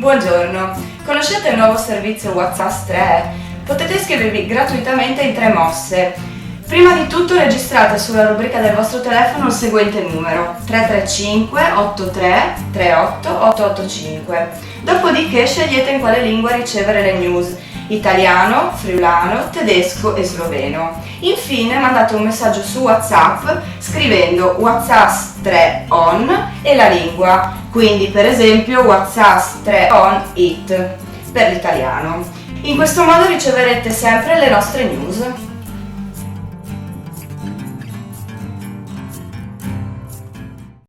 Buongiorno, conoscete il nuovo servizio WhatsApp 3? Potete iscrivervi gratuitamente in 3 mosse. Prima di tutto registrate sulla rubrica del vostro telefono il seguente numero 335 83 38 885. Dopodiché scegliete in quale lingua ricevere le news: italiano, friulano, tedesco e sloveno. Infine mandate un messaggio su WhatsApp scrivendo WhatsApp 3 on e la lingua, quindi per esempio WhatsApp 3 on it per l'italiano. In questo modo riceverete sempre le nostre news.